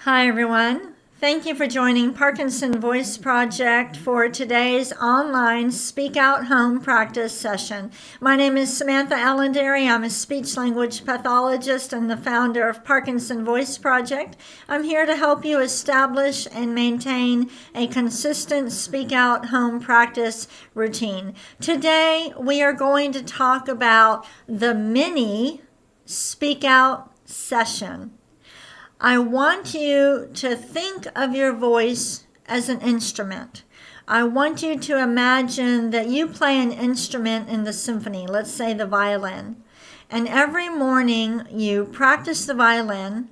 Hi everyone. Thank you for joining Parkinson Voice Project for today's online Speak Out Home practice session. My name is Samantha Allenderry. I'm a speech language pathologist and the founder of Parkinson Voice Project. I'm here to help you establish and maintain a consistent Speak Out Home practice routine. Today we are going to talk about the mini Speak Out session. I want you to think of your voice as an instrument. I want you to imagine that you play an instrument in the symphony, let's say the violin. And every morning you practice the violin,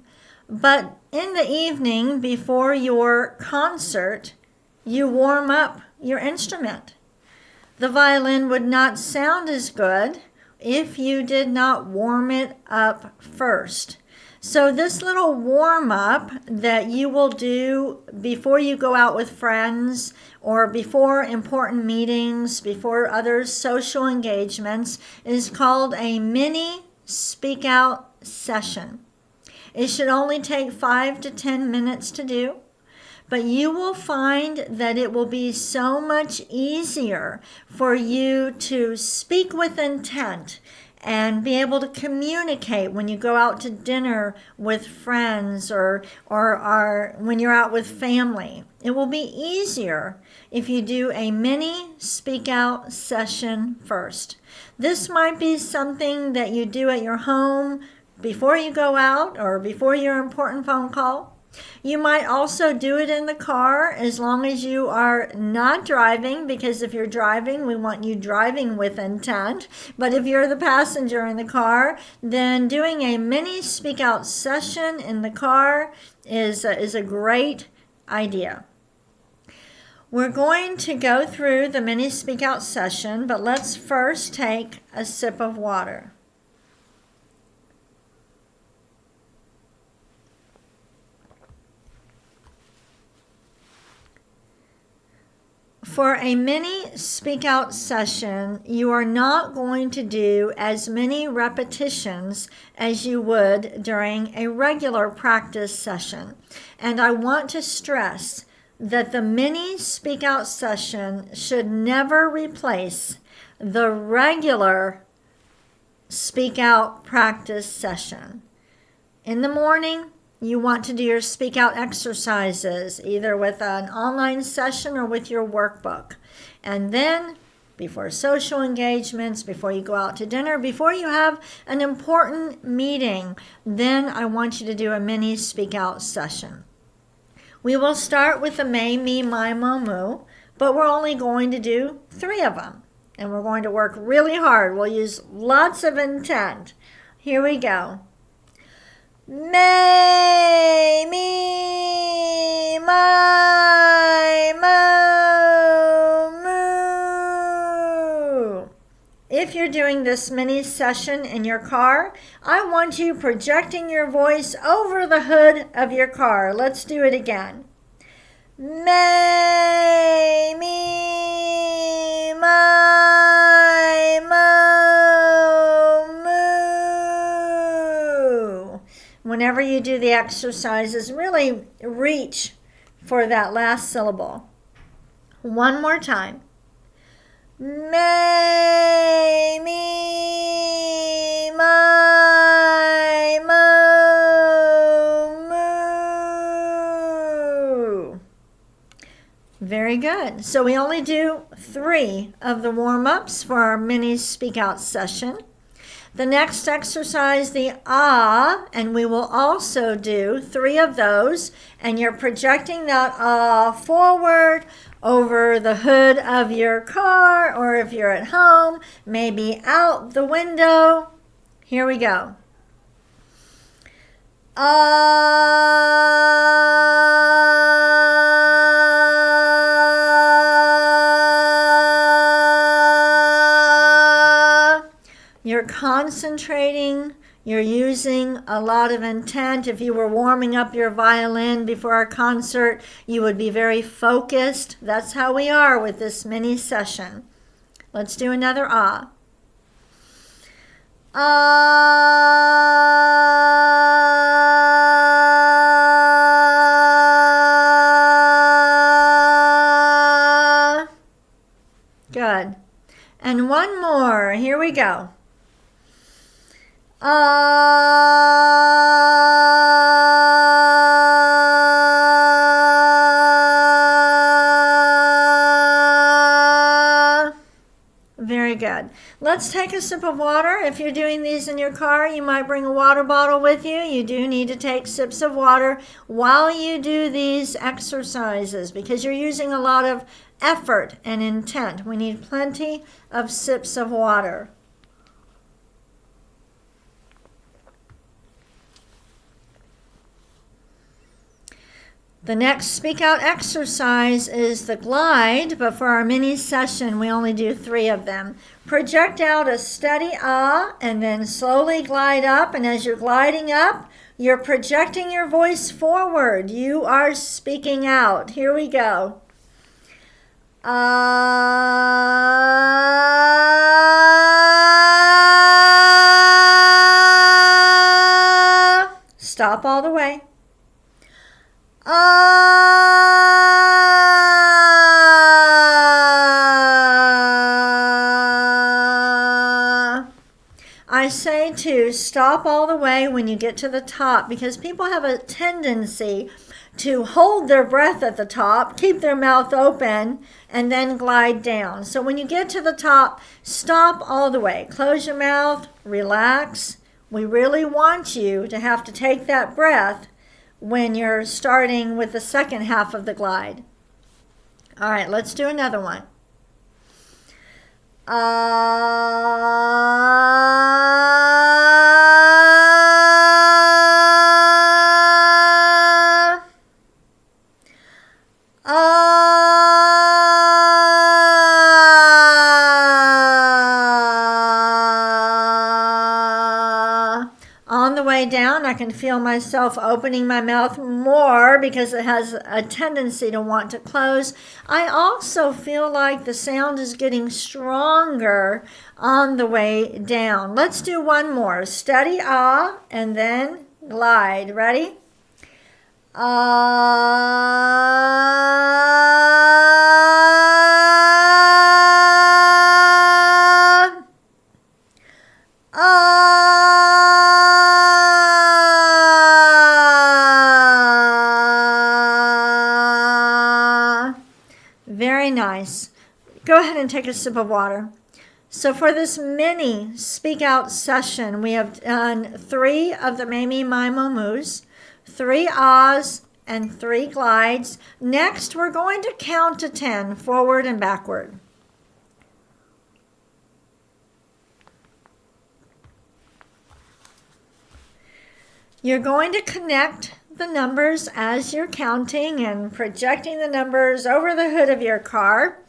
but in the evening before your concert, you warm up your instrument. The violin would not sound as good if you did not warm it up first. So this little warm-up that you will do before you go out with friends or before important meetings, before other social engagements, is called a mini Speak Out session. It should only take 5 to 10 minutes to do, but you will find that it will be so much easier for you to speak with intent and be able to communicate when you go out to dinner with friends or when you're out with family. It will be easier if you do a mini Speak Out session first. This might be something that you do at your home before you go out or before your important phone call. You might also do it in the car as long as you are not driving, because if you're driving, we want you driving with intent. But if you're the passenger in the car, then doing a mini Speak Out session in the car is a great idea. We're going to go through the mini Speak Out session, but let's first take a sip of water. For a mini Speak Out session, you are not going to do as many repetitions as you would during a regular practice session. And I want to stress that the mini Speak Out session should never replace the regular Speak Out practice session. In the morning, you want to do your Speak Out exercises, either with an online session or with your workbook. And then, before social engagements, before you go out to dinner, before you have an important meeting, then I want you to do a mini Speak Out session. We will start with the may, me, my, mo, moo, but we're only going to do 3 of them. And we're going to work really hard. We'll use lots of intent. Here we go. May, me, my, mo, moo. If you're doing this mini session in your car, I want you projecting your voice over the hood of your car. Let's do it again. May, me, my, mo, moo. Whenever you do the exercises, really reach for that last syllable. One more time. May, me, my, mo, moo. Very good. So we only do 3 of the warm-ups for our mini Speak Out session. The next exercise, the ah, and we will also do 3 of those, and you're projecting that ah forward over the hood of your car, or if you're at home, maybe out the window. Here we go. You're concentrating, you're using a lot of intent. If you were warming up your violin before a concert, you would be very focused. That's how we are with this mini session. Let's do another ah. Ah. we go. Very good. Let's take a sip of water. If you're doing these in your car, you might bring a water bottle with you. You do need to take sips of water while you do these exercises because you're using a lot of effort and intent. We need plenty of sips of water. The next speak out exercise is the glide, but for our mini session, we only do 3 of them. Project out a steady ah, and then slowly glide up. And as you're gliding up, you're projecting your voice forward. You are speaking out. Here we go. Stop all the way. I say to stop all the way when you get to the top because people have a tendency to hold their breath at the top, keep their mouth open, and then glide down. So when you get to the top, stop all the way. Close your mouth, relax. We really want you to have to take that breath when you're starting with the second half of the glide. All right, let's do another one. On the way down, I can feel myself opening my mouth more because it has a tendency to want to close. I also feel like the sound is getting stronger on the way down. Let's do one more. Steady ah, and then glide. Ready? Very nice. Go ahead and take a sip of water. So for this mini speak out session, we have done 3 of the Mamie Mimo Moos, 3 ahs, and 3 glides. Next, we're going to count to 10, forward and backward. You're going to connect the numbers as you're counting and projecting the numbers over the hood of your car.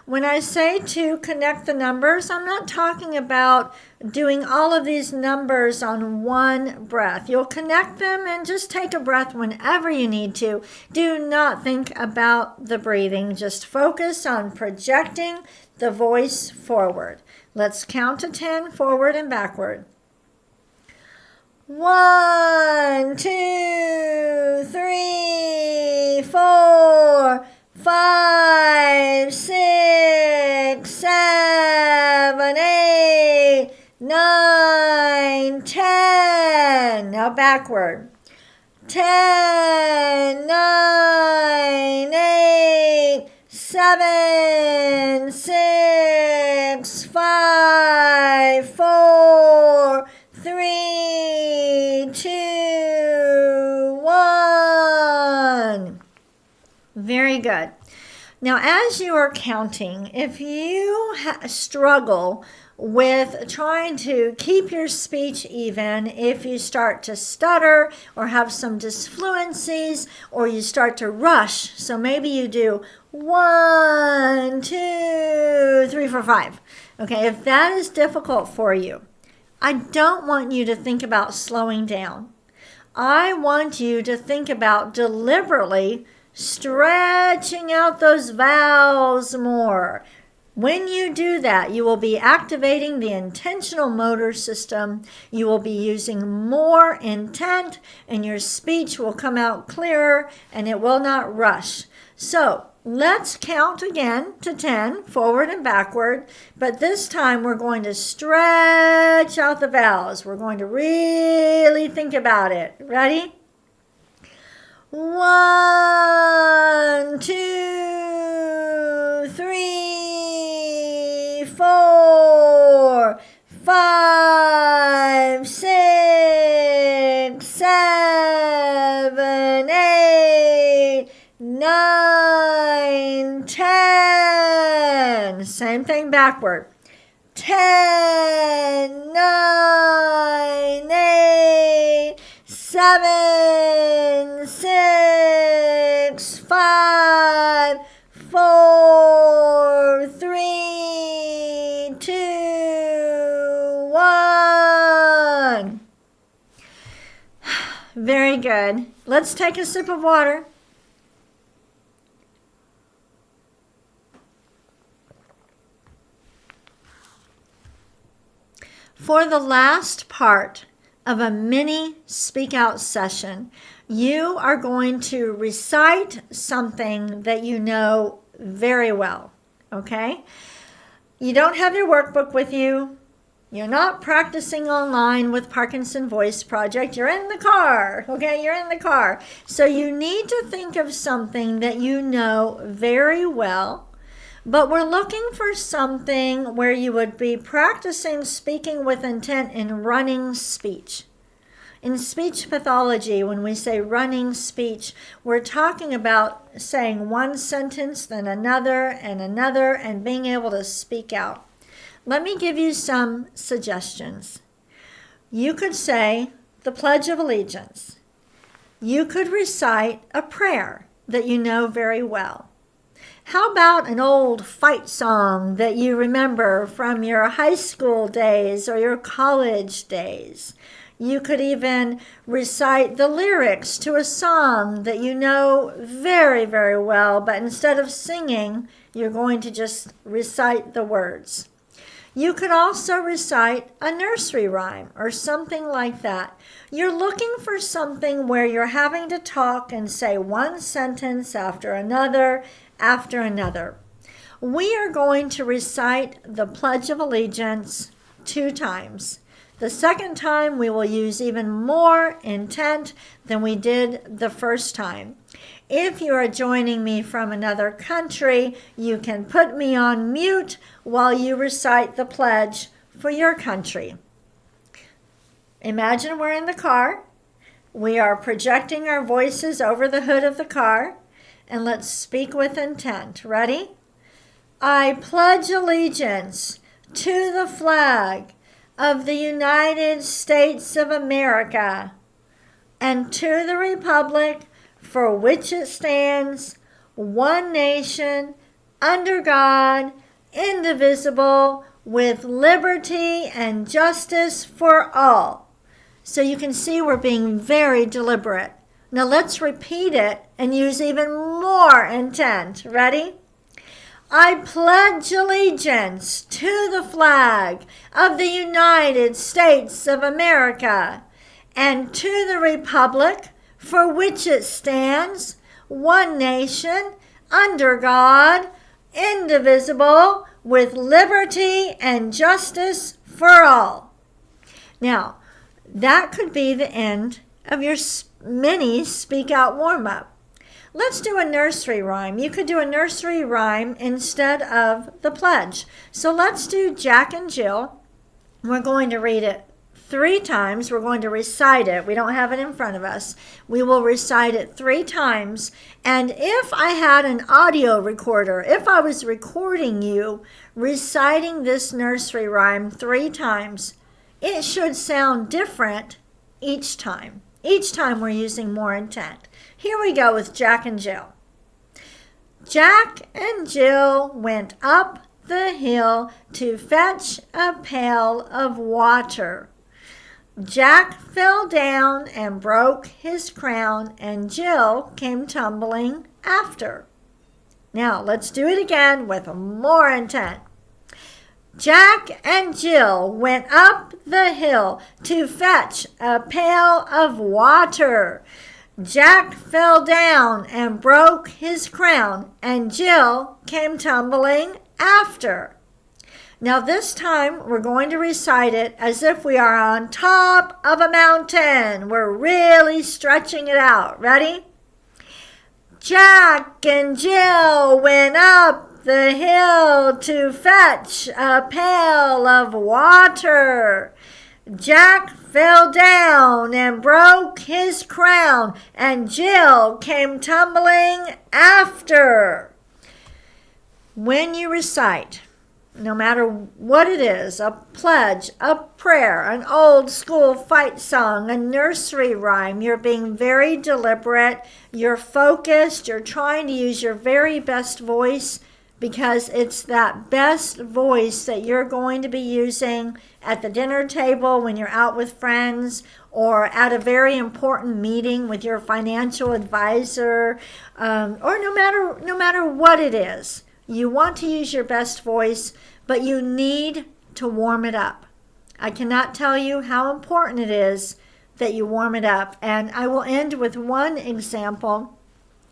When I say to connect the numbers, I'm not talking about doing all of these numbers on one breath. You'll connect them and just take a breath whenever you need to. Do not think about the breathing. Just focus on projecting the voice forward. Let's count to 10, forward and backward. 1, 2, 3, 4, 5, 6, 7, 8, 9, 10. Now backward. 10, 9, 8, 7, 6, 5, 4, 3, 2, 1. Very good. Now, as you are counting, if you struggle with trying to keep your speech even, if you start to stutter or have some disfluencies or you start to rush, so maybe you do 1, 2, 3, 4, 5. Okay, if that is difficult for you, I don't want you to think about slowing down. I want you to think about deliberately stretching out those vowels more. When you do that, you will be activating the intentional motor system. You will be using more intent, and your speech will come out clearer, and it will not rush. So, Let's count again to 10, forward and backward, but this time we're going to stretch out the vowels. We're going to really think about it. Ready? 1, 2, 3, 4, 5, 6, 7, 8, 9, 10. Same thing backward. 10, 9, 8, 7, 6, 5, 4, 3, 2, 1. Very good. Let's take a sip of water. For the last part of a mini speak out session, you are going to recite something that you know very well, okay? You don't have your workbook with you. You're not practicing online with Parkinson Voice Project. You're in the car, okay? You're in the car. So you need to think of something that you know very well. But we're looking for something where you would be practicing speaking with intent in running speech. In speech pathology, when we say running speech, we're talking about saying one sentence, then another, and being able to speak out. Let me give you some suggestions. You could say the Pledge of Allegiance. You could recite a prayer that you know very well. How about an old fight song that you remember from your high school days or your college days? You could even recite the lyrics to a song that you know very, very well, but instead of singing, you're going to just recite the words. You could also recite a nursery rhyme or something like that. You're looking for something where you're having to talk and say one sentence after another. We are going to recite the Pledge of Allegiance 2 times. The second time we will use even more intent than we did the first time. If you are joining me from another country, you can put me on mute while you recite the pledge for your country. Imagine we're in the car. We are projecting our voices over the hood of the car. And let's speak with intent. Ready? I pledge allegiance to the flag of the United States of America and to the republic for which it stands, one nation, under God, indivisible, with liberty and justice for all. So you can see we're being very deliberate. Now let's repeat it and use even more intent. Ready? I pledge allegiance to the flag of the United States of America and to the republic for which it stands, one nation, under God, indivisible, with liberty and justice for all. Now, that could be the end of your mini speak out warm-up. Let's do a nursery rhyme. You could do a nursery rhyme instead of the pledge. So let's do Jack and Jill. We're going to read it 3 times. We're going to recite it. We don't have it in front of us. We will recite it 3 times. And if I had an audio recorder, if I was recording you reciting this nursery rhyme 3 times, it should sound different each time. Each time we're using more intent. Here we go with Jack and Jill. Jack and Jill went up the hill to fetch a pail of water. Jack fell down and broke his crown, and Jill came tumbling after. Now, let's do it again with more intent. Jack and Jill went up the hill to fetch a pail of water. Jack fell down and broke his crown, and Jill came tumbling after. Now this time we're going to recite it as if we are on top of a mountain. We're really stretching it out. Ready? Jack and Jill went up the hill to fetch a pail of water. Jack fell down and broke his crown, and Jill came tumbling after. When you recite, no matter what it is, a pledge, a prayer, an old school fight song, a nursery rhyme, you're being very deliberate, you're focused, you're trying to use your very best voice, because it's that best voice that you're going to be using at the dinner table when you're out with friends, or at a very important meeting with your financial advisor, or no matter what it is. You want to use your best voice, but you need to warm it up. I cannot tell you how important it is that you warm it up. And I will end with one example.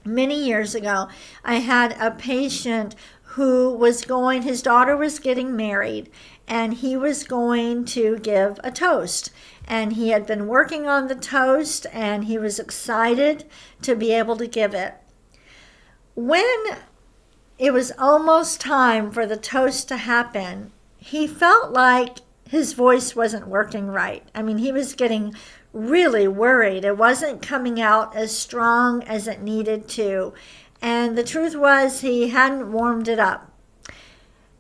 Many years ago, I had a patient who his daughter was getting married, and he was going to give a toast. And he had been working on the toast, and he was excited to be able to give it. When it was almost time for the toast to happen, he felt like his voice wasn't working right. I mean, he was getting really worried. It wasn't coming out as strong as it needed to. And the truth was, he hadn't warmed it up.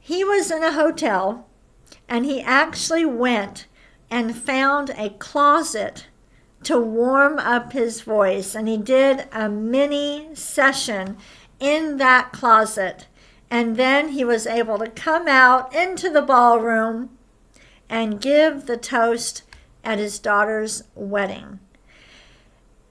He was in a hotel, and he actually went and found a closet to warm up his voice. And he did a mini session in that closet, and then he was able to come out into the ballroom and give the toast at his daughter's wedding.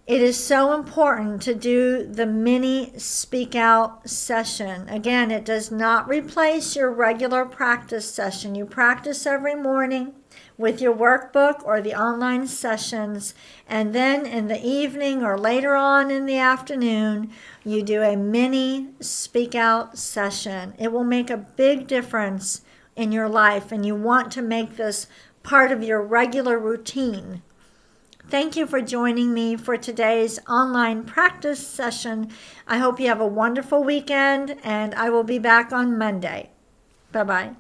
It is so important to do the mini speak out session. Again, it does not replace your regular practice session. You practice every morning with your workbook or the online sessions, and then in the evening or later on in the afternoon, you do a mini speak out session. It will make a big difference in your life, and you want to make this part of your regular routine. Thank you for joining me for today's online practice session. I hope you have a wonderful weekend, and I will be back on Monday. Bye-bye.